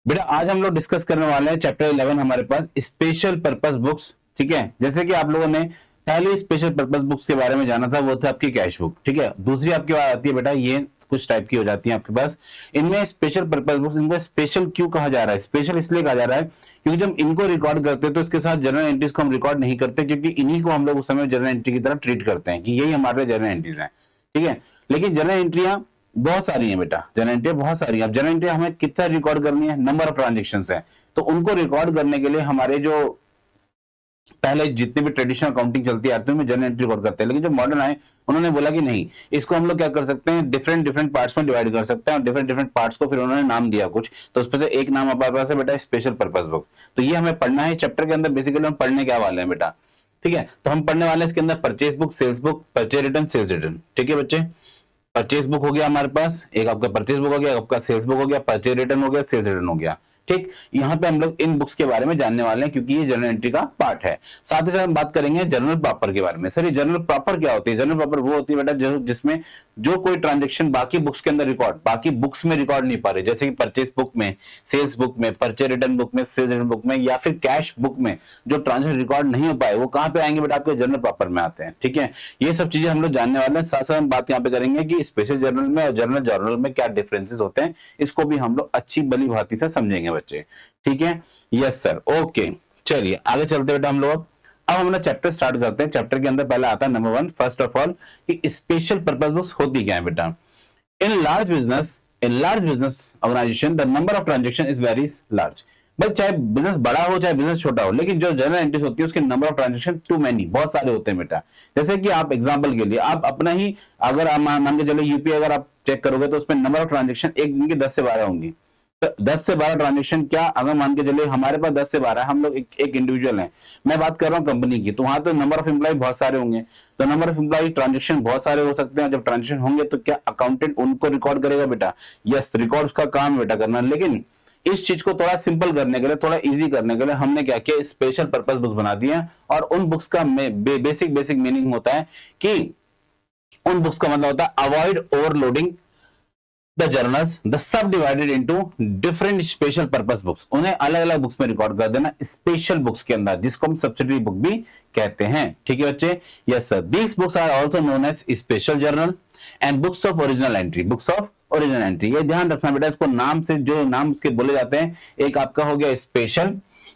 बेटा आज हम लोग डिस्कस करने वाले हैं चैप्टर 11 हमारे पास स्पेशल पर्पस बुक्स। ठीक है, जैसे कि आप लोगों ने पहले स्पेशल पर्पस बुक्स के बारे में जाना था, वो था आपकी कैश बुक। ठीक है, दूसरी आपकी बात आती है बेटा, ये कुछ टाइप की हो जाती है आपके पास। इनमें स्पेशल पर्पस बुक्स, इनको स्पेशल क्यों कहा जा रहा है? स्पेशल इसलिए कहा जा रहा है क्योंकि जब इनको रिकॉर्ड करते हैं तो इसके साथ जनरल एंट्रीज को हम रिकॉर्ड नहीं करते, क्योंकि इन्हीं को हम लोग उस समय जनरल एंट्री की तरह ट्रीट करते हैं कि यही हमारे जनरल एंट्रीज हैं। ठीक है, लेकिन जनरल एंट्रियां बहुत सारी है बेटा, जनरल एंट्री बहुत सारी है। अब जनरल एंट्री हमें कितना रिकॉर्ड करनी है? नंबर ऑफ ट्रांजेक्शन है। तो उनको रिकॉर्ड करने के लिए हमारे जो पहले जितनी भी ट्रेडिशनल अकाउंटिंग चलती आती है जनरल एंट्री रिकॉर्ड करते हैं, लेकिन जो मॉडर्न आए उन्होंने बोला कि नहीं, इसको हम लोग क्या कर सकते हैं, डिफरेंट डिफरेंट पार्ट्स में डिवाइड कर सकते हैं, और डिफरेंट डिफरेंट पार्ट्स को फिर उन्होंने नाम दिया कुछ, तो उसमें से एक नाम हमारे पास है बेटा स्पेशल पर्पस बुक। तो ये हमें पढ़ना है चैप्टर के अंदर। बेसिकली हम पढ़ने क्या वाले हैं बेटा? ठीक है, तो हम पढ़ने वाले हैं इसके अंदर purchase book, sales book, purchase return, sales return. ठीक है बच्चे, परचेज बुक हो गया हमारे पास, एक आपका परचेज बुक हो गया, आपका सेल्स बुक हो गया, परचेज रिटर्न हो गया, सेल्स रिटर्न हो गया। ठीक, यहाँ पे हम लोग इन बुक्स के बारे में जानने वाले हैं क्योंकि ये जनरल एंट्री का पार्ट है। साथ ही साथ हम बात करेंगे जनरल प्रॉपर के बारे में। सर ये जनरल प्रॉपर क्या होती है? जनरल प्रॉपर वो होती है बेटा जिसमें जो कोई ट्रांजेक्शन बाकी बुक्स के अंदर रिकॉर्ड, बाकी बुक्स में रिकॉर्ड नहीं पा रहे, जैसे कि परचेज बुक में, सेल्स बुक में, परचेज रिटर्न बुक में, सेल्स रिटर्न बुक में, या फिर कैश बुक में जो ट्रांजेक्शन रिकॉर्ड नहीं हो पाए, वो कहां पे आएंगे बेटा? आपके जनरल प्रॉपर में आते हैं। ठीक है, ये सब चीजें हम लोग जानने वाले हैं। साथ साथ हम बात यहाँ पे करेंगे कि स्पेशल जर्नल में और जनरल जर्नल में क्या डिफरेंसेस होते हैं, इसको भी हम लोग अच्छी भली भांति से समझेंगे बच्चे। ठीक है, यस सर, ओके। चलिए आगे चलते बेटा हम लोग अब हम अपना चैप्टर स्टार्ट करते हैं। चैप्टर के अंदर पहला आता है नंबर 1, फर्स्ट ऑफ ऑल कि स्पेशल पर्पस बुक्स होती क्या है बेटा? In large business organization the number of transaction is very large. भाई चाहे बिजनेस बड़ा हो चाहे बिजनेस छोटा हो, लेकिन जो जनरल एंट्रीज होती है उसके number of transaction too many, बहुत सारे होते हैं बेटा। जैसे कि आप एग्जांपल के लिए आप अपना ही अगर आप मान के चलो यूपी अगर आप चेक करोगे तो उसमें नंबर ऑफ ट्रांजेक्शन एक दिन के 10 से 12 होंगी। तो 10 से 12 ट्रांजेक्शन, क्या अगर मान के चले हमारे पास 10 से 12 हम लोग एक इंडिविजुअल हैं, मैं बात कर रहा हूं कंपनी की, तो वहां तो नंबर ऑफ एम्प्लॉय बहुत सारे होंगे, तो नंबर ऑफ एम्प्लॉय ट्रांजेक्शन बहुत सारे हो सकते हैं। जब ट्रांजेक्शन होंगे तो क्या अकाउंटेंट उनको रिकॉर्ड करेगा बेटा? यस, रिकॉर्ड का काम बेटा करना। लेकिन इस चीज को थोड़ा सिंपल करने के लिए, थोड़ा इजी करने के लिए हमने क्या किया, स्पेशल पर्पस बुक्स बना दिए हैं। और उन बुक्स का बेसिक मीनिंग होता है कि उन बुक्स का मतलब होता है avoid overloading the journals, the sub divided into different special purpose books. उन्हें अलग अलग बुक्स में रिकॉर्ड कर देना स्पेशल बुक्स के अंदर, जिसको हम सब्सिडरी बुक भी कहते हैं। ठीक है बच्चे, yes sir. These books are also known as special journal and books of original entry, books of original entry. ये ध्यान रखना बेटा, इसको नाम से जो नाम उसके बोले जाते हैं, एक आपका हो गया स्पेशल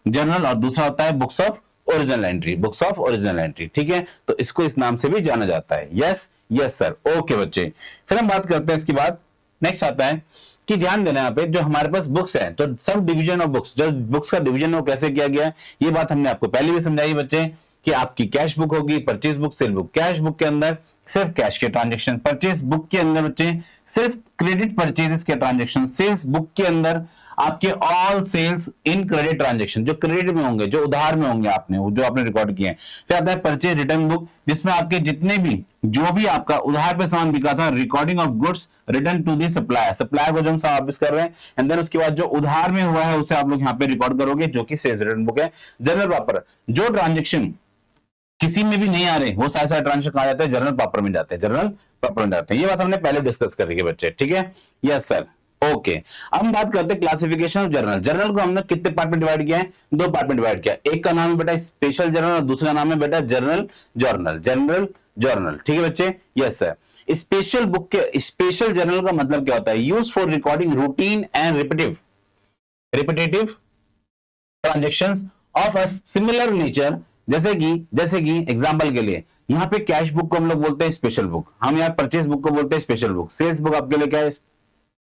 जर्नल और दूसरा होता है books of original entry, books of original entry. ठीक है, तो इसको इस नाम से भी जाना जाता है। यस यस सर, ओके बच्चे। फिर हम बात करते हैं इसके बाद नेक्स्ट आता है कि ध्यान देना यहाँ पे जो हमारे पास बुक्स है, तो सब डिवीजन ऑफ बुक्स, जो बुक्स का डिवीजन है वो कैसे किया गया है, ये बात हमने आपको पहले भी समझाई बच्चे कि आपकी कैश बुक होगी, purchase book, cell book. Cash book के अंदर सिर्फ कैश के ट्रांजेक्शन, परचेज बुक के अंदर बच्चे सिर्फ क्रेडिट परचेजेस के ट्रांजेक्शन, सेल्स बुक के अंदर आपके all sales in credit transaction, जो क्रेडिट में होंगे, जो उधार में होंगे आपने, जो आपने रिकॉर्ड किए हैं। फिर आता है परचेज रिटर्न बुक, जिसमें आपके जितने भी जो भी आपका उधार पे सामान बिका था, recording of goods return to the supplier, supplier को जो हम वापस कर रहे हैं, एंड देन उसके बाद जो उधार में हुआ है उसे आप लोग यहाँ पे रिकॉर्ड करोगे, जो कि सेल्स रिटर्न बुक है। जनरल प्रॉपर जो ट्रांजेक्शन किसी में भी नहीं आ रहे, वो सारे सारे ट्रांजेक्शन कहा जाता है जनरल प्रॉपर में जाते हैं, जनरल प्रॉपर में जाते हैं। ये बात हमने पहले डिस्कस कर रही है बच्चे। ठीक है, यस सर, ओके। अब हम बात करते हैं क्लासिफिकेशन ऑफ जर्नल। जर्नल को हमने कितने पार्ट में डिवाइड किया है? 2 पार्ट में डिवाइड किया। एक का नाम है बेटा स्पेशल जर्नल और दूसरा नाम है बेटा जनरल जर्नल, जनरल जर्नल। ठीक है बच्चे, यस सर। स्पेशल बुक के स्पेशल जर्नल का मतलब क्या होता है? Use for recording routine and repetitive transactions of a similar nature. जैसे कि एग्जांपल के लिए यहाँ पे कैश बुक को हम लोग बोलते हैं स्पेशल बुक, हम यहाँ परचेज बुक को बोलते हैं स्पेशल बुक, सेल्स बुक आपके लिए क्या है?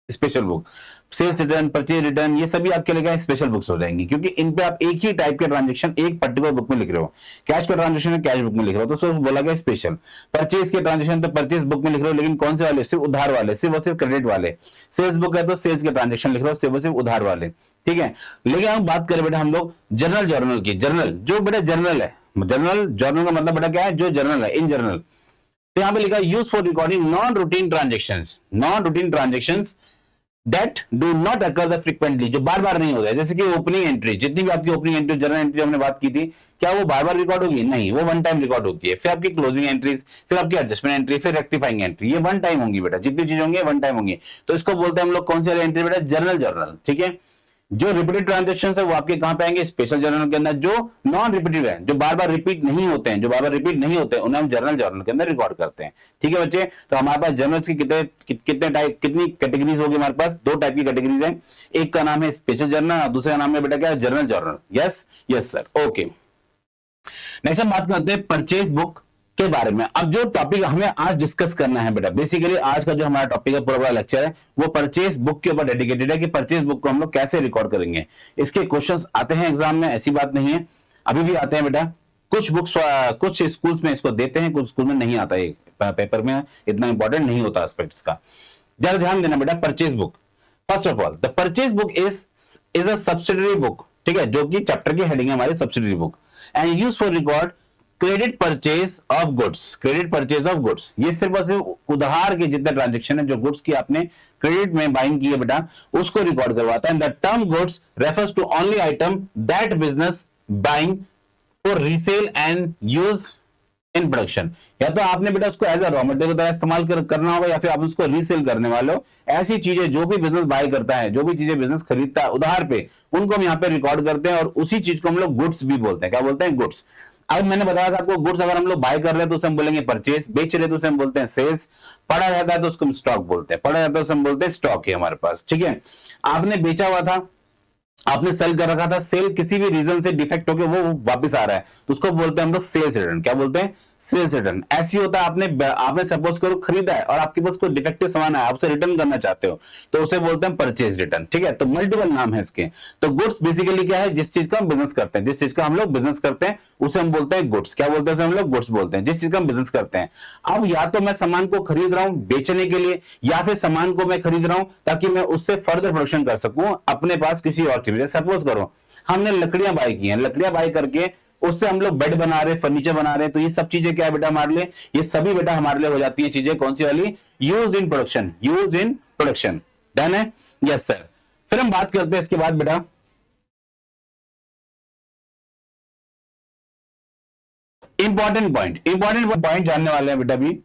Special book, sales return, purchase return, ये सभी आपके लिए स्पेशल बुक्स हो जाएंगी, क्योंकि इन पे आप एक ही टाइप के ट्रांजेक्शन एक पर्टिकुलर बुक में लिख रहे हो। कैश का ट्रांजेक्शन है कैश बुक में लिख रहे हो, तो सिर्फ बोला गया स्पेशल। परचेज के ट्रांजेक्शन तो परचेज बुक में लिख रहे हो, लेकिन कौन से वाले? सिर्फ उधार वाले, सिर्फ और सिर्फ क्रेडिट वाले। सेल्स बुक है तो सेल्स के ट्रांजेक्शन लिख रहे हो, सिर्फ और सिर्फ उधार वाले। ठीक है, लेकिन हम बात करें बेटा हम लोग जनरल जर्नल की। जनरल जो बेटा जनरल है, जनरल जर्नल का मतलब बेटा क्या है? जो जनरल है, इन जनरल। तो यहाँ पे लिखा use for recording non routine transactions that do not occur the frequently, जो बार बार नहीं होता है। जैसे कि ओपनिंग एंट्री, जितनी भी आपकी ओपनिंग एंट्री, जनरल एंट्री हमने बात की थी, क्या वो बार बार रिकॉर्ड होगी? नहीं, वो वन टाइम रिकॉर्ड होती है। फिर आपकी क्लोजिंग एंट्रीज, फिर आपकी एडजस्टमेंट एंट्री, फिर रेक्टिफाइंग एंट्री, ये वन टाइम होंगी बेटा। जितनी चीज होंगी वन टाइम होंगी, तो इसको बोलते हैं हम लोग कौन सी एंट्री बेटा? General journal. ठीक है, जो रिपीटेड ट्रांजेक्शन है वो आपके कहां पे आएंगे, स्पेशल जर्नल के अंदर। जो नॉन रिपीटेड है, जो बार बार रिपीट नहीं होते हैं, जो बार बार रिपीट नहीं होते हैं, उन्हें हम जर्नल के अंदर रिकॉर्ड करते हैं। ठीक है बच्चे, तो हमारे पास जर्नल्स की कितने टाइप, कितनी कैटेगरीज होगी हमारे पास, दो टाइप की कैटेगरीज है। एक का नाम है स्पेशल जर्नल, दूसरे का नाम है बेटा क्या है, journal. Yes yes sir, okay. Next हम बात करते हैं परचेज बुक के बारे में। अब जो टॉपिक हमें आज डिस्कस करना है बेटा, बेसिकली आज का जो हमारा टॉपिक है, पूरा लेक्चर है, वो परचेज बुक के ऊपर डेडिकेटेड है कि परचेज बुक को हम लोग कैसे रिकॉर्ड करेंगे। इसके क्वेश्चंस आते हैं एग्जाम में, ऐसी बात नहीं है, अभी भी आते हैं बेटा। कुछ बुक्स कुछ स्कूल्स में इसको देते हैं, कुछ स्कूल में नहीं आता है, पेपर में इतना इंपॉर्टेंट नहीं होता एस्पेक्ट्स का। जरा ध्यान देना बेटा, purchase book, first of all the purchase book is a subsidiary book, ठीक है, जो कि चैप्टर की हेडिंग है हमारी subsidiary book, and use for record credit purchase of goods. Credit purchase of goods, ये सिर्फ और सिर्फ उधार के जितने ट्रांजेक्शन है, जो गुड्स की आपने क्रेडिट में बाइंग की है बेटा, उसको रिकॉर्ड करवाता है। The term goods refers to only item that business buying for resale and use in production. या तो आपने बेटा उसको एज अ रॉ मटेरियल तरह इस्तेमाल करना होगा, या फिर आप उसको रीसेल करने वाले हो। ऐसी चीजें जो भी बिजनेस बाय करता है, जो भी चीजें बिजनेस खरीदता है उधार पे, उनको हम यहाँ पे रिकॉर्ड करते हैं, और उसी चीज को हम लोग गुड्स भी बोलते हैं। क्या बोलते हैं, गुड्स। अब मैंने बताया था आपको, गुड्स अगर हम लोग बाय कर रहे हैं तो उसे हम बोलेंगे परचेज, बेच रहे तो उसे हम बोलते हैं सेल्स, पड़ा जाता है तो उसको हम स्टॉक बोलते हैं, पड़ा जाता है तो हम बोलते हैं स्टॉक है हमारे पास। ठीक है, आपने बेचा हुआ था, आपने सेल कर रखा था, सेल किसी भी रीजन से डिफेक्ट होकर वो वापस आ रहा है, तो उसको बोलते हैं हम लोग सेल्स रिटर्न। क्या बोलते हैं, सेल्स रिटर्न। ऐसी होता है, आपने सपोज करो खरीदा है और आपके पास कोई डिफेक्टिव सामान है, आप उसे रिटर्न करना चाहते हो, तो उसे बोलते हैं परचेज रिटर्न। ठीक है, तो मल्टीपल नाम है इसके। तो गुड्स बेसिकली क्या है, जिस चीज का हम बिजनेस करते हैं, जिस चीज का हम लोग बिजनेस करते हैं उसे हम बोलते हैं गुड्स। क्या बोलते हैं उसे हम लोग, गुड्स बोलते हैं, जिस चीज का हम बिजनेस करते हैं। अब या तो मैं सामान को खरीद रहा हूं बेचने के लिए, या फिर सामान को मैं खरीद रहा हूं ताकि मैं उससे फर्दर प्रोडक्शन कर सकूं अपने पास किसी और चीज। सपोज करो हमने लकड़ियां बाय की हैं, लकड़ियां बाय करके उससे हम लोग बेड बना रहे, फर्नीचर बना रहे, तो ये सब चीजें क्या है बेटा हमारे लिए, ये सभी बेटा हमारे लिए हो जाती है चीजें, कौन सी वाली, use in production, use in production. Done है, यस सर। फिर हम बात करते हैं इसके बाद बेटा इंपॉर्टेंट पॉइंट जानने वाले हैं बेटा, भी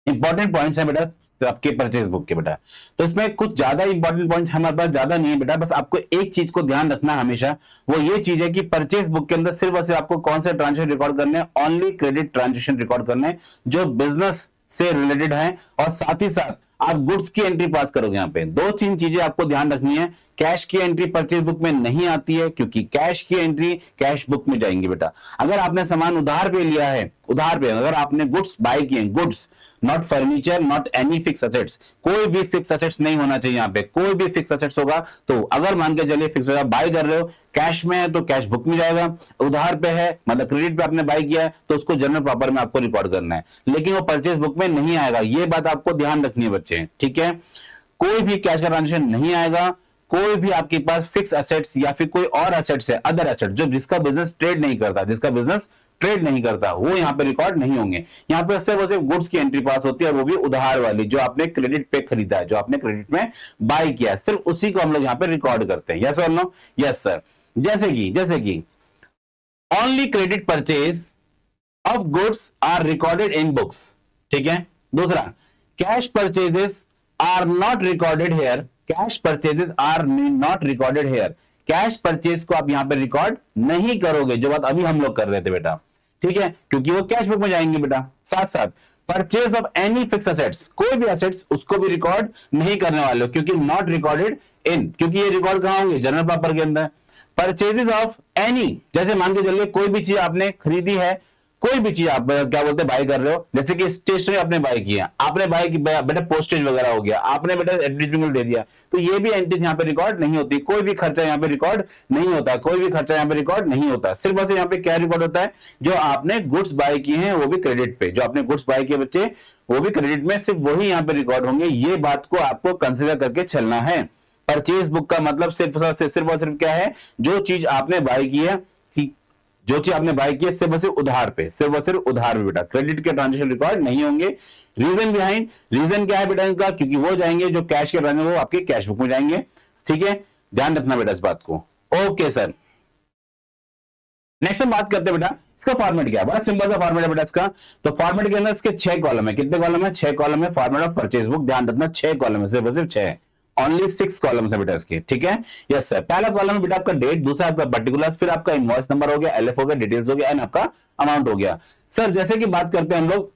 इंपॉर्टेंट पॉइंट्स हैं बेटा आपके परचेज बुक के बेटा। तो इसमें कुछ ज्यादा इंपॉर्टेंट पॉइंट्स हमारे पास ज्यादा नहीं है बेटा, बस आपको एक चीज को ध्यान रखना हमेशा, वो ये चीज है कि परचेज बुक के अंदर सिर्फ और सिर्फ आपको कौन से ट्रांजेक्शन रिकॉर्ड करने हैं, ओनली क्रेडिट ट्रांजेक्शन रिकॉर्ड करने हैं जो बिजनेस से रिलेटेड है, और साथ ही साथ आप गुड्स की एंट्री पास करोगे। यहाँ पे दो तीन चीजें आपको ध्यान रखनी है, कैश की एंट्री परचेज बुक में नहीं आती है, क्योंकि कैश की एंट्री कैश बुक में जाएंगी बेटा। अगर आपने सामान उधार पे लिया है, उधार पे अगर आपने गुड्स बाय किए, goods not furniture, not any fix assets, कोई भी फिक्स असेट्स नहीं होना चाहिए यहाँ पे, कोई भी फिक्स असेट्स होगा तो अगर मान के चलिए फिक्स बाय कर रहे हो, कैश में है तो कैश बुक में जाएगा, उधार पे है मतलब क्रेडिट पे आपने बाय किया है तो उसको जनरल प्रॉपर में आपको रिकॉर्ड करना है, लेकिन वो परचेज बुक में नहीं आएगा। ये बात आपको ध्यान रखनी है बच्चे, ठीक है। कोई भी कैश का ट्रांजेक्शन नहीं आएगा, कोई भी आपके पास फिक्स एसेट्स या फिर कोई और एसेट्स है, अदर एसेट जो जिसका बिजनेस ट्रेड नहीं करता, जिसका बिजनेस ट्रेड नहीं करता, वो यहाँ पे रिकॉर्ड नहीं होंगे। यहाँ पे सिर्फ गुड्स की एंट्री पास होती है, और वो भी उधार वाली, जो आपने क्रेडिट पे खरीदा है, जो आपने क्रेडिट में बाय किया है, सिर्फ उसी को हम लोग यहाँ पे रिकॉर्ड करते हैं। यस और नो, यस सर। जैसे कि only credit purchase of goods are recorded in books, ठीक है। दूसरा, cash purchases are not recorded here, cash purchases are not recorded here, cash purchase को आप यहां पे रिकॉर्ड नहीं करोगे, जो बात अभी हम लोग कर रहे थे बेटा, ठीक है, क्योंकि वो कैश बुक में जाएंगे बेटा। साथ साथ purchase of any fix assets, कोई भी एसेट्स उसको भी रिकॉर्ड नहीं करने वाले हो, क्योंकि नॉट रिकॉर्डेड इन, क्योंकि ये रिकॉर्ड कहां होंगे, जनरल पेपर के अंदर। परचेजेस ऑफ एनी, जैसे मान के चलिए कोई भी चीज आपने खरीदी है, कोई भी चीज आप क्या बोलते हैं बाय कर रहे हो, जैसे कि स्टेशनरी आपने बाय किया, आपने बाय की बेटा पोस्टेज वगैरह हो गया, आपने बेटा एडवर्टाइजमेंट दे दिया, तो ये भी एंट्री यहाँ पे रिकॉर्ड नहीं होती, कोई भी खर्चा यहाँ पे रिकॉर्ड नहीं होता, कोई भी खर्चा यहाँ पे रिकॉर्ड नहीं होता। सिर्फ बस यहाँ पे क्या रिकॉर्ड होता है, जो आपने गुड्स बाय किए हैं वो भी क्रेडिट पे, जो आपने गुड्स बाय किए बच्चे वो भी क्रेडिट में, सिर्फ वही यहाँ पे रिकॉर्ड होंगे। ये बात को आपको कंसिडर करके चलना है। परचेज बुक का मतलब सिर्फ और सिर्फ क्या है, जो चीज आपने बाय की है, जो चीज आपने बाय की है सिर्फ और सिर्फ उधार पे, सिर्फ और सिर्फ उधार पे बेटा, क्रेडिट के ट्रांजेक्शन रिकॉर्ड नहीं होंगे। रीजन बिहाइंड, रीजन क्या है बेटा इनका, क्योंकि वो जाएंगे जो कैश के ट्रांजेक्शन वो आपके कैश बुक में जाएंगे, ठीक है, ध्यान रखना बेटा इस बात को। ओके सर, नेक्स्ट हम बात करते हैं बेटा इसका फॉर्मेट क्या है, बड़ा सिंपल सा फॉर्मेट है बेटा इसका। तो फॉर्मेट के अंदर इसके 6 कॉलम है, कितने कॉलम है, 6 कॉलम है फॉर्मेट ऑफ परचेज बुक, ध्यान रखना 6 कॉलम है, सिर्फ 6। ओनली 6 कॉलम्स है बेटा इसके, ठीक है। यस सर, पहला कॉलम बेटा आपका डेट, दूसरा आपका पर्टिकुलर्स, फिर आपका इनवॉइस नंबर हो गया, एलएफ हो गया, डिटेल्स हो गया, एंड आपका अमाउंट हो गया। सर जैसे कि बात करते हैं हम लोग,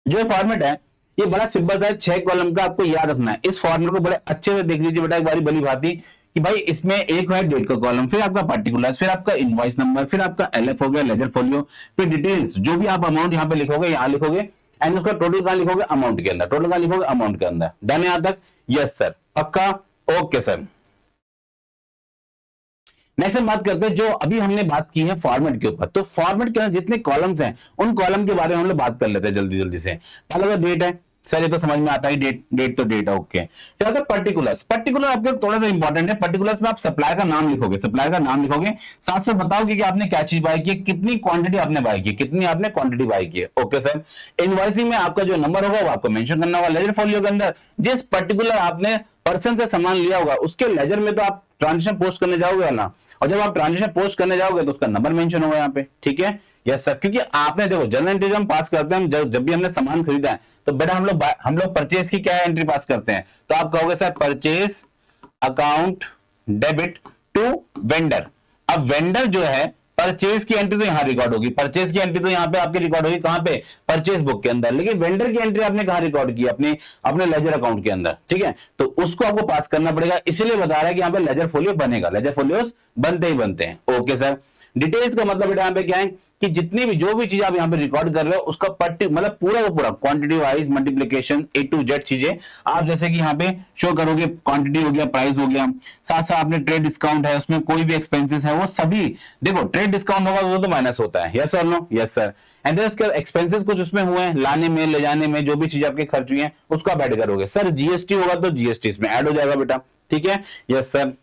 जो फॉर्मेट है ये बड़ा सिंपल सा है, 6 कॉलम का आपको याद रखना है। इस फॉर्मेट को बड़े अच्छे से देख लीजिए बेटा एक बारी भली भांति, कि भाई इसमें एक है डेट का कॉलम, फिर आपका पर्टिकुलर्स, फिर आपका इनवॉइस नंबर, फिर आपका एलएफ हो गया, लेजर फोलियो, फिर डिटेल्स, जो भी आप अमाउंट यहाँ पे लिखोगे यहां लिखोगे, एंड उसका टोटल कहां लिखोगे, अमाउंट के अंदर, टोटल कहां लिखोगे, अमाउंट के अंदर। डन यहां तक? यस सर, पक्का, ओके सर। नेक्स्ट हम बात करते हैं, जो अभी हमने बात की है फॉर्मेट के ऊपर, तो फॉर्मेट के अंदर जितने कॉलम्स हैं उन कॉलम के बारे में हम लोग बात कर लेते हैं जल्दी जल्दी से। पहला तो डेट है, सर ये तो समझ में आता है, डेट तो डेट है, ओके। फिर आता है पर्टिकुलर्स, पर्टिकुलर आपके थोड़ा सा इंपॉर्टेंट है। पर्टिकुलर्स में आप सप्लायर का नाम लिखोगे, सप्लायर का नाम लिखोगे, साथ साथ बताओगे कि आपने क्या चीज बाय की, कितनी क्वांटिटी आपने बाय की, कितनी आपने क्वांटिटी बाय की है, ओके सर। इनवॉइसिंग में आपका जो नंबर होगा वो आपको मेंशन करना होगा। लेजर फोलियो के अंदर जिस पर्टिकुलर आपने पर्सन से सामान लिया होगा उसके लेजर में तो आप ट्रांजेक्शन पोस्ट करने जाओगे ना, और जब आप ट्रांजेक्शन पोस्ट करने जाओगे तो उसका नंबर मेंशन होगा यहाँ पे, ठीक है। यस सर, क्योंकि आपने देखो जनरल एंट्री हम पास करते हैं, जब भी हमने सामान खरीदा है तो बेटा हम लोग परचेज की क्या एंट्री पास करते हैं, तो आप कहोगे sir purchase account debit to vendor. अब वेंडर जो है, परचेज की एंट्री तो यहां रिकॉर्ड होगी, परचेज की एंट्री तो यहां पे आपकी रिकॉर्ड होगी, कहां पे, परचेज बुक के अंदर, लेकिन वेंडर की एंट्री आपने कहां रिकॉर्ड की, अपने लेजर अकाउंट के अंदर, ठीक है। तो उसको आपको पास करना पड़ेगा, इसलिए बता रहा है कि यहां पे लेजर फोलियो बनेगा, लेजर फोलियोस बनते ही बनते हैं, ओके सर। डिटेल्स का मतलब बेटा यहाँ पे क्या है कि जितनी भी जो भी चीज आप यहाँ पे रिकॉर्ड कर रहे हो उसका मतलब पूरा का पूरा quantity wise multiplication A to Z चीजें आप जैसे कि यहाँ पे शो करोगे, क्वांटिटी हो गया, प्राइस हो गया, साथ साथ आपने ट्रेड डिस्काउंट है, उसमें कोई भी एक्सपेंसेस है वो सभी, देखो ट्रेड डिस्काउंट होगा वो तो माइनस होता है, यस और no, yes sir. And then उसके एक्सपेंसेस कुछ उसमें हुए हैं, लाने में ले जाने में जो भी चीज आपके खर्च हुई है उसको आप ऐड करोगे। सर जीएसटी होगा तो जीएसटी इसमें ऐड हो जाएगा बेटा, ठीक है, यस सर।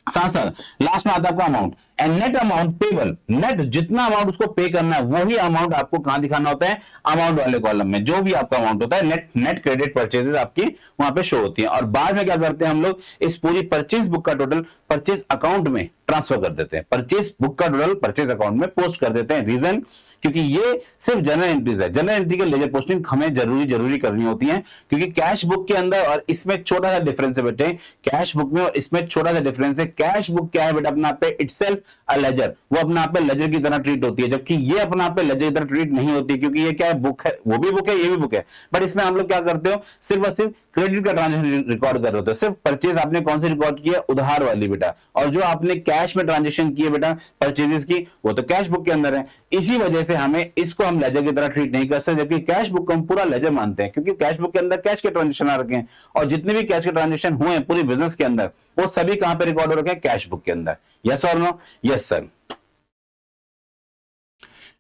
साथ साथ लास्ट में आता है आपका amount and net amount payable, net जितना अमाउंट उसको पे करना है वही अमाउंट आपको कहां दिखाना होता है, अमाउंट वाले कॉलम में, जो भी आपका अमाउंट होता है नेट क्रेडिट परचेजेस आपकी वहां पे शो होती है। और बाद में क्या करते हैं हम लोग, इस पूरी परचेज बुक का टोटल परचेज अकाउंट में ट्रांसफर कर देते हैं, परचेज बुक का टोटल परचेज अकाउंट में पोस्ट कर देते हैं। रीजन, क्योंकि ये सिर्फ जनरल एंट्रीज है, जनरल एंट्री के लेजर पोस्टिंग हमें जरूरी करनी होती है, क्योंकि कैश बुक के अंदर और इसमें छोटा सा डिफरेंस है बेटे, कैश बुक में और इसमें छोटा सा डिफरेंस है। कैश बुक क्या है बेटा, अपना आप पे इटसेल्फ अ लेजर, वो अपना आप पे लेजर की तरह ट्रीट होती है, जबकि ये अपना आप पे लेजर की तरह ट्रीट नहीं होती, क्योंकि ये क्या है, बुक है, वो भी बुक है, ये भी बुक है, बट इसमें हम लोग क्या करते हो, सिर्फ और सिर्फ क्रेडिट का ट्रांजेक्शन रिकॉर्ड कर रहे होते हो। सिर्फ परचेज आपने कौन सी रिकॉर्ड किया, उधार वाली बेटा, और जो आपने कैश में ट्रांजेक्शन किए बेटा परचेजेस की, वो तो कैश बुक के अंदर है। इसी वजह से हमें इसको हम लेजर की तरह ट्रीट नहीं कर सकते, जबकि कैश बुक को हम पूरा लेजर मानते हैं, क्योंकि कैश बुक के अंदर कैश के ट्रांजेक्शन आ रखे हैं, और जितने भी कैश के ट्रांजेक्शन हुए हैं पूरी बिजनेस के अंदर वो सभी कहां पे रिकॉर्ड हो रखे हैं, कैश बुक के अंदर। यस और नो, यस सर।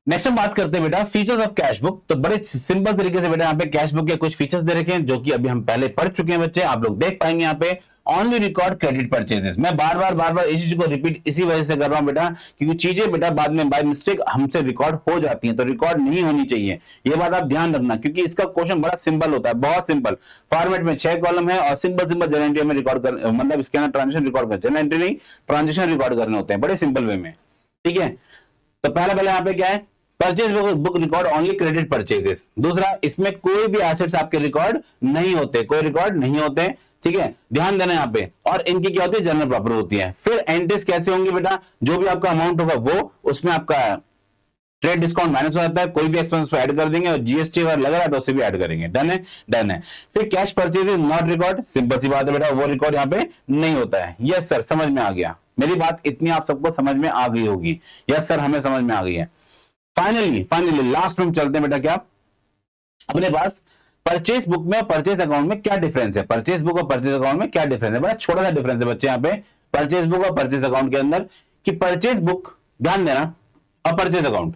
नेक्स्ट हम बात करते हैं बेटा फीचर्स ऑफ कैश बुक। तो बड़े सिंपल तरीके से बेटा यहाँ पे कैश बुक के कुछ फीचर्स दे रखे हैं जो कि अभी हम पहले पढ़ चुके हैं बच्चे, आप लोग देख पाएंगे यहाँ पे। ओनली रिकॉर्ड क्रेडिट परचेजेस, मैं बार बार इस चीज को रिपीट इसी वजह से कर रहा हूं बेटा, क्योंकि चीजें बेटा बाद में बाय मिस्टेक हमसे रिकॉर्ड हो जाती हैं, तो रिकॉर्ड नहीं होनी चाहिए, ये बात आप ध्यान रखना, क्योंकि इसका क्वेश्चन बड़ा सिंपल होता है, बहुत सिंपल। फॉर्मेट में 6 कॉलम है और सिंपल जनरल एंट्री में रिकॉर्ड कर, मतलब इसके अंदर ट्रांजेक्शन रिकॉर्ड कर, जनरल एंट्री नहीं ट्रांजेक्शन रिकॉर्ड करने होते हैं बड़े सिंपल वे में, ठीक है। तो पहला यहाँ पे क्या है, purchase book record only credit purchases. दूसरा, इसमें कोई भी एसेट्स आपके रिकॉर्ड नहीं होते, कोई रिकॉर्ड नहीं होते, ठीक है, ध्यान देना यहाँ पे। और इनकी क्या होती है, जनरल प्रॉपर होती है। फिर एंट्रीज कैसे होंगी बेटा, जो भी आपका अमाउंट होगा वो उसमें आपका ट्रेड डिस्काउंट माइनस हो जाता है, कोई भी एक्सपेंस पे ऐड कर देंगे, और जीएसटी अगर लग रहा है तो उसे भी ऐड करेंगे। डन है, डन है। फिर cash purchase is not record, simple सी बात है बेटा, वो रिकॉर्ड यहाँ पे नहीं होता है। यस सर, समझ में आ गया, मेरी बात इतनी आप सबको समझ में आ गई होगी। यस सर, हमें समझ में आ गई है। फाइनली लास्ट में हम चलते हैं बेटा, क्या अपने पास परचेज बुक में और परचेज अकाउंट में क्या डिफरेंस है, परचेज बुक और परचेज अकाउंट में क्या डिफरेंस है, बड़ा छोटा सा डिफरेंस है बच्चे यहाँ पे परचेज बुक और परचेज अकाउंट के अंदर, कि परचेज बुक, ध्यान देना, और परचेज अकाउंट,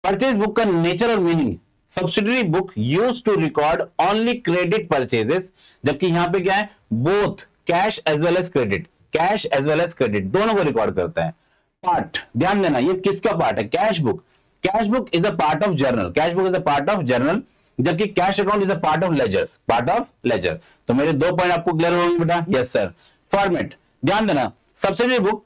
परचेज बुक का नेचर और meaning, subsidiary book use to record only credit purchases, जबकि यहां पे क्या है, both cash as well as credit, cash as well as credit दोनों को रिकॉर्ड करता है। पार्ट, ध्यान देना, ये किसका पार्ट है, cash book, cash book is a part of journal, cash book is a part of journal, जबकि cash account is a part of ledgers, part of ledger. तो मेरे 2 पॉइंट आपको क्लियर हो गए बेटा। Yes sir. फॉर्मेट, ध्यान देना, subsidiary book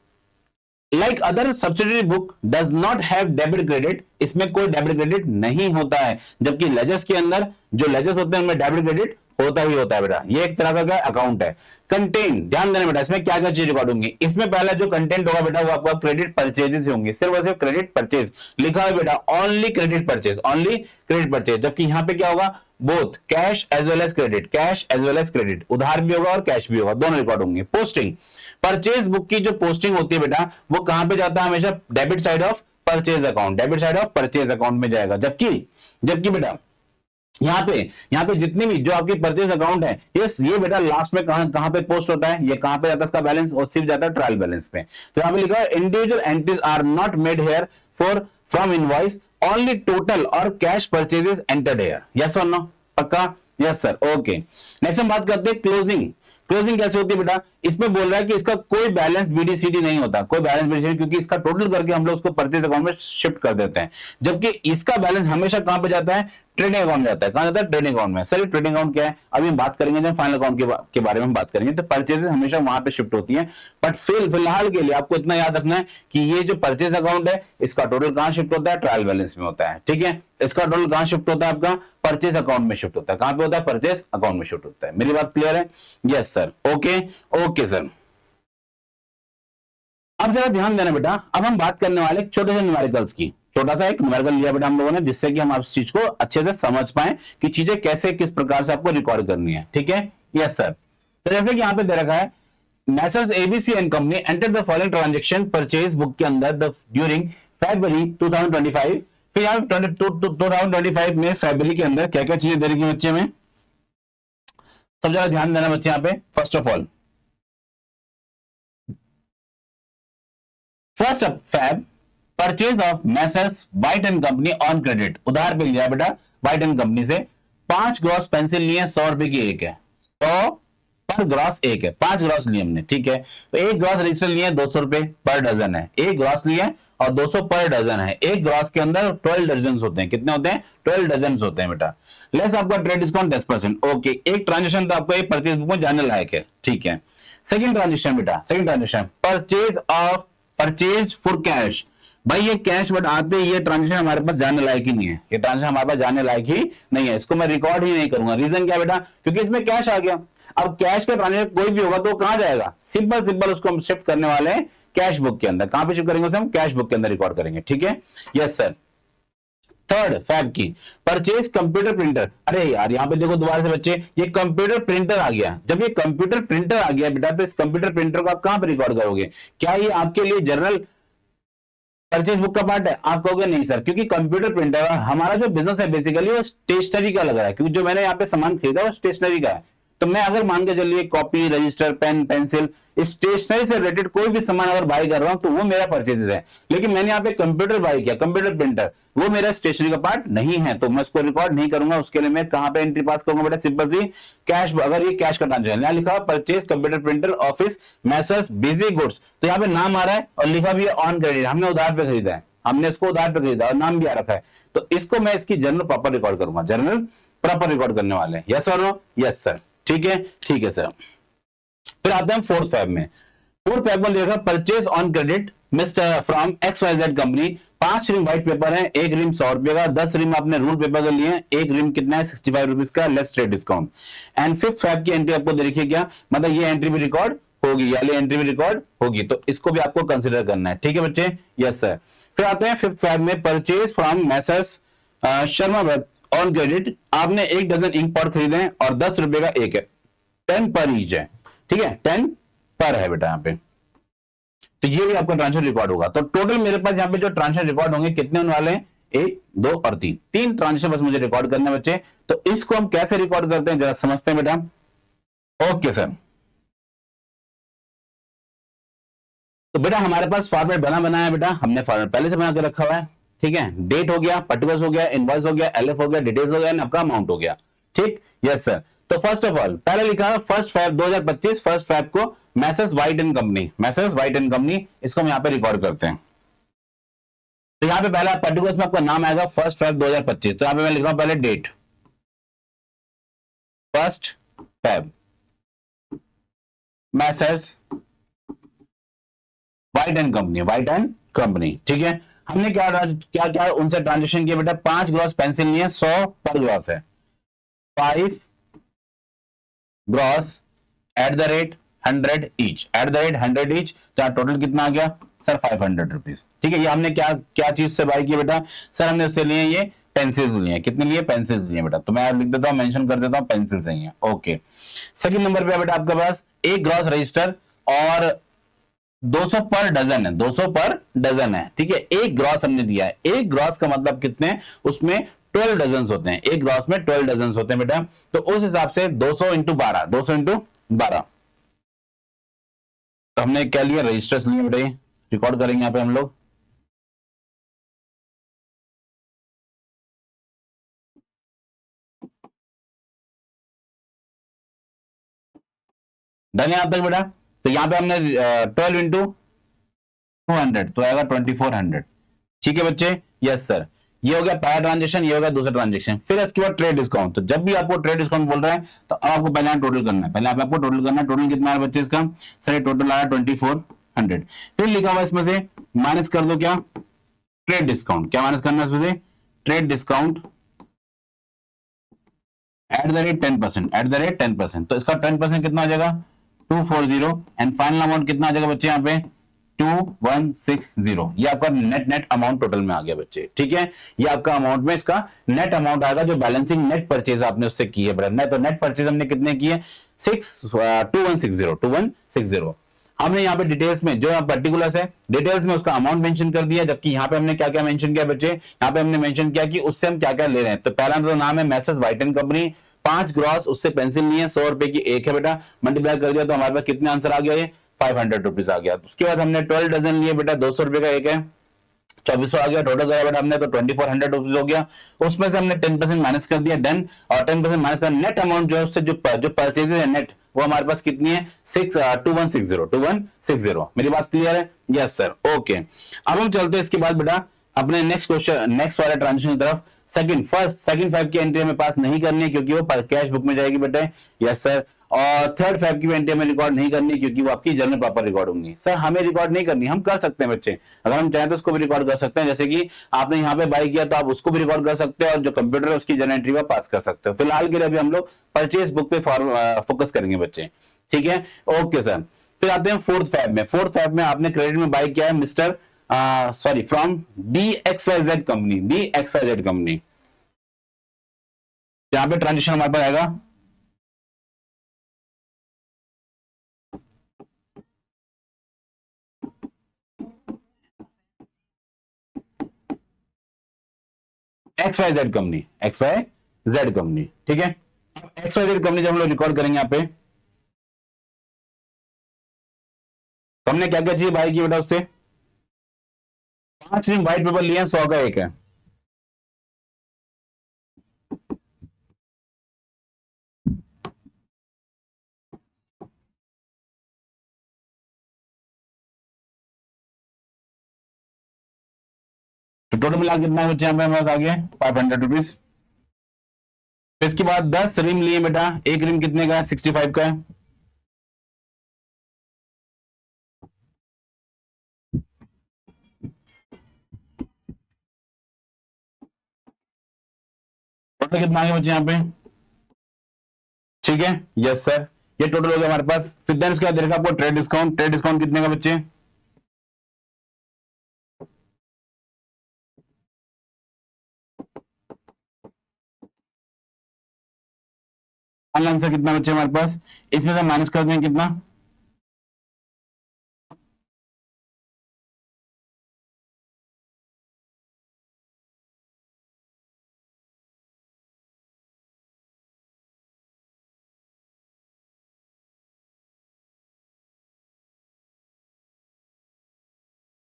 like other subsidiary book does not have debit credit, इसमें कोई डेबिट क्रेडिट नहीं होता है, जबकि लेजर्स के अंदर जो लेजर्स होते हैं उनमें डेबिट क्रेडिट होता ही होता है बेटा, ये एक तरह का क्या अकाउंट है। कंटेंट, ध्यान देना बेटा, इसमें क्या क्या चीज रिकॉर्ड होंगी। इसमें पहला जो कंटेंट होगा बेटा वो आपका क्रेडिट परचेजेस होंगे, सिर्फ और सिर्फ क्रेडिट परचेज लिखा है बेटा, only credit purchase, only credit purchase. जबकि यहां पे क्या होगा, both cash as well as credit, cash as well as credit, उधार भी होगा और कैश भी होगा, दोनों रिकॉर्ड होंगे। पोस्टिंग, परचेज बुक की जो पोस्टिंग होती है बेटा वो कहां पे जाता है, हमेशा debit side of purchase account, debit side of purchase account में जाएगा। जबकि जबकि बेटा यहाँ पे जितनी भी जो आपकी परचेज अकाउंट है, ये बेटा लास्ट में कहां पे पोस्ट होता है, ये कहां पे जाता है इसका बैलेंस, और सिर्फ जाता है ट्रायल बैलेंस पे। तो यहाँ पे लिखा है individual entries are not made here for from invoice, only total और cash purchases entered here. Yes और नो, पक्का? Yes sir, okay. नेक्स्ट हम बात करते हैं क्लोजिंग। क्लोजिंग कैसे होती है बेटा, इसमें बोल रहा है कि इसका कोई बैलेंस बीडीसीडी नहीं होता, कोई बैलेंस बीडीसीडी, क्योंकि इसका टोटल करके हम लोग उसको परचेज अकाउंट में शिफ्ट कर देते हैं। जबकि इसका बैलेंस हमेशा कहां पे जाता है, ट्रेडिंग अकाउंट में जाता है। कहां जाता है, ट्रेडिंग अकाउंट में। सर ट्रेडिंग अकाउंट क्या है, अभी हम बात करेंगे जब फाइनल अकाउंट के बारे में हम बात करेंगे। तो परचेजेस हमेशा वहां पे शिफ्ट होती है, बट फिलहाल के लिए आपको इतना याद रखना है कि ये जो परचेज अकाउंट है इसका टोटल कहां शिफ्ट होता है, ट्रायल बैलेंस में होता है। ठीक है, इसका टोटल कहां शिफ्ट होता है, आपका परचेज अकाउंट में शिफ्ट होता है। कहां पे होता है, परचेज अकाउंट में शिफ्ट होता है। मेरी बात क्लियर है? Yes sir, okay okay sir. अब जरा ध्यान देना बेटा, अब हम बात करने वाले छोटे से न्यूमेरिकल्स की। छोटा सा एक न्यूमेरिकल लिया बेटा हम लोगों ने, जिससे कि हम आप इस चीज को अच्छे से समझ पाए कि चीजें कैसे किस प्रकार से आपको रिकॉर्ड करनी है। ठीक है, यस सर। तो जैसे कि यहां पे दे रखा है, Messrs ABC and company enter the following transaction purchase book के अंदर ड्यूरिंग फरवरी 2025। फिर यहाँ 2025 में फरवरी के अंदर क्या क्या चीजें दे रही है बच्चे में, सब जरा ध्यान देना बच्चे। यहाँ पे first of all, first Feb purchase of Messrs White and company on credit, उधार पे लिया बेटा वाइट एंड कंपनी से। 5 ग्रॉस पेंसिल लिए, 100 रुपए की एक है, 100 पर ग्रॉस एक है, 5 ग्रॉस लिए हमने। ठीक है, तो एक ग्रॉस रजिस्टर लिए 200 रुपए पर डजन है, एक ग्रॉस लिए और 200 पर डजन है। एक ग्रॉस के अंदर 12 डजन होते हैं। कितने होते हैं, 12 डजन होते हैं बेटा। लेस आपका ट्रेड डिस्काउंट 10%। ओके, एक ट्रांजेक्शन तो आपको एक परचेज बुक में जाने लायक है। ठीक है, सेकंड ट्रांजेक्शन बेटा, second transaction purchase of purchase for cash. भाई ये कैश बट आते ही ये ट्रांजेक्शन हमारे पास जाने लायक ही नहीं है, ये ट्रांजेक्शन हमारे पास जाने लायक ही नहीं है, इसको मैं रिकॉर्ड ही नहीं करूंगा। रीजन क्या बेटा, क्योंकि इसमें कैश आ गया। अब कैश का ट्रांजेक्शन कोई भी होगा तो कहां जाएगा, सिंपल सिंपल उसको हम शिफ्ट करने वाले हैं कैश बुक के अंदर। कहां पे शिफ्ट करेंगे उसे हम, कैश बुक के अंदर रिकॉर्ड करेंगे। ठीक है, यस सर। थर्ड फैब की परचेज कंप्यूटर प्रिंटर। अरे यार यहाँ पे देखो दोबारा से बच्चे, ये कंप्यूटर प्रिंटर आ गया। जब ये कंप्यूटर प्रिंटर आ गया बेटा, तो इस कंप्यूटर प्रिंटर को आप कहां पे रिकॉर्ड करोगे? क्या ये आपके लिए जनरल परचेज बुक का पार्ट है? आप कहोगे नहीं सर, क्योंकि कंप्यूटर प्रिंटर हमारा जो बिजनेस है बेसिकली वो स्टेशनरी का लग रहा है, क्योंकि जो मैंने यहाँ पे सामान खरीदा वो स्टेशनरी का है। तो मैं अगर मान के चलिए copy, register, pen, pencil, stationery से रिलेटेड कोई भी सामान अगर बाय कर रहा हूं तो वो मेरा परचेज है। लेकिन मैंने यहाँ पे कंप्यूटर बाय किया, कंप्यूटर प्रिंटर, वो मेरा स्टेशनरी का पार्ट नहीं है, तो मैं उसको रिकॉर्ड नहीं करूंगा। उसके लिए मैं कहां पे एंट्री पास करूंगा बेटा, सिंपल सी कैश। अगर ये कैश का ट्रांजेक्शन, यहाँ लिखा purchase computer printer office Messrs busy goods, तो यहाँ पे नाम आ रहा है और लिखा भी है ऑन क्रेडिट, हमने उधार पे खरीदा है, हमने इसको उधार पे खरीदा और नाम भी आ रखा है। तो इसको मैं इसकी जर्नल प्रॉपर रिकॉर्ड करूंगा, जर्नल प्रॉपर रिकॉर्ड करने वाले। यस और नो? यस सर, ठीक है सर। फिर आते हैं फोर्थ फैब में। फोर्थ फैब में देखा purchase on credit mister from XYZ company. 5 ream white paper है, एक रिम 100 रुपए का, 10 रिम आपने रूल पेपर का लिए, एक रिम कितना है 65 रुपीज का, less trade discount. And fifth Feb की एंट्री आपको देखिए क्या, मतलब ये एंट्री भी रिकॉर्ड होगी, वाली एंट्री भी रिकॉर्ड होगी, तो इसको भी आपको कंसिडर करना है। ठीक है बच्चे, यस सर। फिर आते हैं फिफ्थ फैब में purchase from Messrs Sharma on credit. आपने 1 डजन इंक पॉट खरीदे हैं और 10 रुपए का एक है, 10 पर ईच है। ठीक है, 10 पर है बेटा यहाँ पे, तो ये भी आपका ट्रांजेक्शन रिकॉर्ड होगा। तो टोटल मेरे पास यहाँ पे जो ट्रांजेक्शन रिकॉर्ड होंगे कितने होने वाले हैं, 1, 2 और 3, 3 ट्रांजेक्शन बस मुझे रिकॉर्ड करने बच्चे। तो इसको हम कैसे रिकॉर्ड करते हैं जरा समझते हैं बेटा। ओके सर, तो बेटा हमारे पास फॉर्मेट बना है बेटा, हमने फॉर्मेट पहले से बना के रखा हुआ है। ठीक है, डेट हो गया, पर्टिकुलर्स हो गया, इनवॉइस हो गया, एलएफ हो गया, डिटेल्स हो गया, आपका अमाउंट हो गया। ठीक, यस सर। तो फर्स्ट ऑफ ऑल पहले लिखा है फर्स्ट फैब 2025, फर्स्ट फैब को Messrs White and company, Messrs White and company, इसको हम यहाँ पे रिकॉर्ड करते हैं। तो यहाँ पे पहला पर्टिकुलर्स में आपका नाम आएगा फर्स्ट फैब 2025, तो यहाँ पे मैं लिख रहा हूं पहले date first Feb Messrs White and company, White and company. ठीक है, हमने क्या क्या क्या उनसे ट्रांजेक्शन किया बेटा, 5 ग्रॉस पेंसिल लिए, 100 पर ग्रॉस है, 5 gross at the rate 100 each, at the rate 100 each, तो यहाँ टोटल कितना आ गया सर 500 रुपीज। ठीक है, ये हमने क्या क्या चीज से बाय किया बेटा, सर हमने उससे लिए ये पेंसिल्स लिए। कितने लिए, पेंसिल्स लिए बेटा, तो मैं लिख देता हूँ, मेंशन कर देता हूँ, पेंसिल्स हैं। ओके, सेकंड नंबर पे बेटा आपके पास एक ग्रॉस रजिस्टर और 200 पर डजन है, 200 पर डजन है। ठीक है, एक ग्रॉस हमने दिया है, एक ग्रॉस का मतलब कितने, उसमें 12 डजन होते हैं, एक ग्रॉस में 12 डजन होते हैं बेटा, तो उस हिसाब से 200 इंटू 12, 200 इंटू 12, तो हमने क्या लिया, रजिस्टर्स लिए बेटा, रिकॉर्ड करेंगे यहाँ पे हम लोग। डन है आप तक बेटा, तो यहाँ पे हमने 12 इंटू 200 तो आएगा 2400। ठीक है बच्चे, यस सर, ये हो गया पहला ट्रांजेक्शन, ये हो गया दूसरा ट्रांजेक्शन। फिर इसके बाद ट्रेड डिस्काउंट, तो जब भी आपको ट्रेड डिस्काउंट बोल रहे हैं तो अब आपको पहले टोटल करना है, पहले आपको टोटल करना है। टोटल कितना है बच्चे इसका, सर टोटल आया 2400। फिर लिखा हुआ इसमें से माइनस कर दो क्या, ट्रेड डिस्काउंट, क्या माइनस करना है इसमें से, trade discount at the rate 10%, at the rate 10%, तो इसका 10% कितना आ जाएगा 240, एंड फाइनल अमाउंट कितना आ जाएगा बच्चे यहाँ पे 2160। ये आपका नेट नेट अमाउंट टोटल में आ गया बच्चे। ठीक है, ये आपका अमाउंट में इसका नेट अमाउंट आएगा, जो बैलेंसिंग नेट परचेज आपने उससे की है ब्रदर। तो नेट परचेज हमने कितने किए 2160। हमने यहाँ पे डिटेल्स में जो पर्टिकुलर्स है, डिटेल्स में उसका अमाउंट मेंशन कर दिया, जबकि यहाँ पे हमने क्या क्या मेंशन किया बच्चे, यहाँ पे हमने मेंशन किया कि उससे हम क्या क्या ले रहे हैं। तो पहला तो नाम है message white and company, 5 gross, उससे पेंसिल नहीं है, 100 रुपए की एक है बेटा, मल्टीप्लाई कर दिया तो हमारे पास कितने आंसर आ गया, ये 500 रुपीज आ गया। उसके बाद हमने 12 डजन लिए बेटा, 200 रुपए का एक है, 2400 आ गया, टोटल गया बेटा हमने तो 2400 रुपीज हो गया। उसमें से हमने 10% माइनस कर दिया, डन। और 10% माइनस कर नेट अमाउंट जो है उससे जो परचेजेस है नेट, वो हमारे पास कितनी है 2160। मेरी बात क्लियर है, यस सर, ओके। अब हम चलते हैं इसके बाद बेटा अपने नेक्स्ट क्वेश्चन, नेक्स्ट वाले ट्रांजेक्शन की तरफ। सेकंड 5 की एंट्री में पास नहीं करनी है क्योंकि वो कैश बुक में जाएगी बेटे, यस सर। और थर्ड 5 की एंट्री में रिकॉर्ड नहीं करनी क्योंकि वो आपकी जर्नल प्रॉपर रिकॉर्ड होंगी। सर हमें रिकॉर्ड नहीं करनी, हम कर सकते हैं बच्चे, अगर हम चाहें तो उसको भी रिकॉर्ड कर सकते हैं, जैसे कि आपने यहाँ पे बाई किया तो आप उसको भी रिकॉर्ड कर सकते हैं, और जो कंप्यूटर है उसकी जर्नल एंट्री में पास कर सकते हो। फिलहाल के लिए अभी हम लोग परचेज बुक पे फोकस करेंगे बच्चे, ठीक है, ओके सर। फिर आते हैं फोर्थ 5 में। फोर्थ 5 में आपने क्रेडिट में बाई किया है mister sorry from DXYZ company, DXYZ company. यहाँ पे ट्रांजेक्शन हमारे पास आएगा XYZ कंपनी, XYZ कंपनी, ठीक है। XYZ कंपनी जब हम लोग रिकॉर्ड करेंगे यहाँ पे, तो हमने क्या क्या चीज बाई की बेटा उससे, 5 रिंग व्हाइट पेपर लिए हैं, 100 का एक है। तो टोटल मिला कितना है बच्चे यहाँ पे हमारे पास आ गया 500 रुपीज। इसके बाद 10 रिम लिए बेटा, एक रिम कितने का है 65 का है। टोटल कितना आ गया बच्चे यहाँ पे, ठीक है, यस सर, ये टोटल हो गया हमारे पास। फिर देन उसके बाद देखा आपको ट्रेड डिस्काउंट, ट्रेड डिस्काउंट कितने का बच्चे, आंसर कितना बच्चे हमारे पास, इसमें से माइनस कर दें कितना,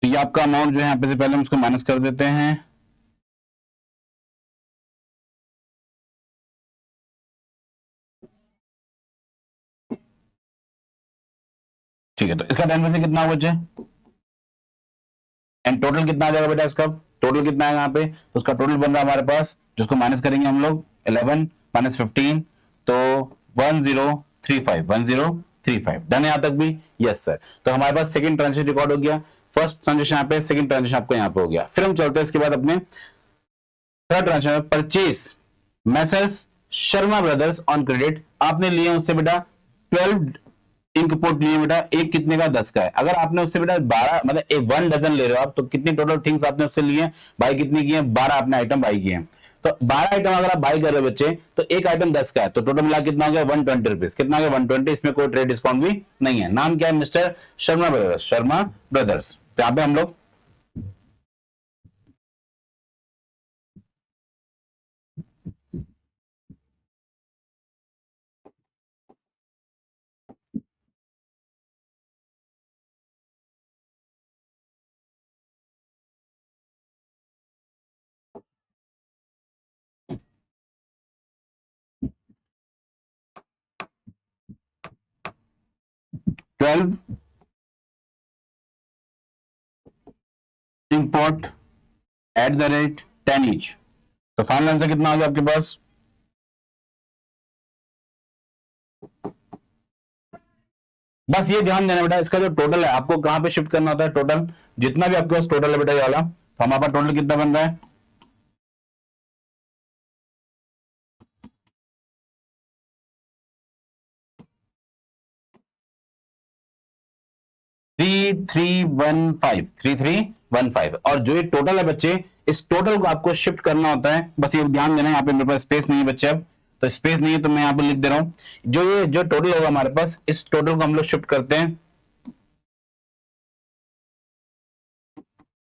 तो ये आपका अमाउंट जो है यहाँ पे से पहले हम उसको माइनस कर देते हैं। ठीक है, तो इसका 10% कितना हुआ बच्चे, एंड टोटल कितना आ जाएगा बेटा इसका, टोटल कितना है यहाँ पे, तो उसका टोटल बन रहा है हमारे पास, जिसको माइनस करेंगे हम लोग 11 माइनस 15, तो 1035 डन है यहाँ तक भी, यस सर। तो हमारे पास सेकंड ट्रांजेक्शन रिकॉर्ड हो गया, फर्स्ट ट्रांजेक्शन यहाँ पे, सेकंड ट्रांजेक्शन आपको यहाँ पे हो गया। फिर हम चलते हैं इसके बाद अपने third transaction purchase message Sharma brothers on credit, आपने लिए उससे बेटा 12 इंक पोर्ट लिए बेटा, एक कितने का 10 का है। अगर आपने उससे बेटा 12 मतलब एक 1 डजन ले रहे हो आप, तो कितनी टोटल थिंग्स आपने उससे लिए, बाई कितनी किए, 12 आपने आइटम बाई किए। तो 12 आइटम अगर आप बाई कर रहे हो बच्चे, तो एक आइटम 10 का है, तो टोटल मिला कितना हो गया 120 रुपीज। कितना हो गया 120, इसमें कोई ट्रेड डिस्काउंट भी नहीं है। नाम क्या है, mister Sharma brothers, Sharma brothers. तो यहाँ पे हम लोग 12 import at the rate 10 each. तो फाइनल आंसर कितना आ गया आपके पास, बस ये ध्यान देना बेटा, इसका जो टोटल है आपको कहां पे शिफ्ट करना होता है, टोटल जितना भी आपके पास टोटल है बेटा ये वाला, तो हमारे पास टोटल कितना बन रहा है, 3315 और जो ये टोटल है बच्चे, इस टोटल को आपको शिफ्ट करना होता है। बस ये ध्यान देना है, यहाँ पे मेरे पास स्पेस नहीं है बच्चे, अब तो स्पेस नहीं है तो मैं यहाँ पे लिख दे रहा हूं, जो टोटल होगा हमारे पास, इस टोटल को हम लोग शिफ्ट करते हैं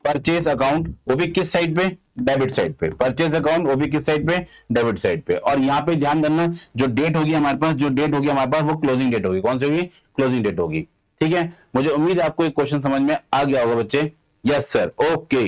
परचेज अकाउंट, वो भी किस साइड पे, डेबिट साइड पे। परचेज अकाउंट वो भी किस साइड पे, डेबिट साइड पे। और यहाँ पे ध्यान देना, जो डेट होगी हमारे पास, जो डेट होगी हमारे पास, वो क्लोजिंग डेट होगी। कौन सी होगी, क्लोजिंग डेट होगी। ठीक है, मुझे उम्मीद है आपको एक क्वेश्चन समझ में आ गया होगा बच्चे। Yes sir, okay.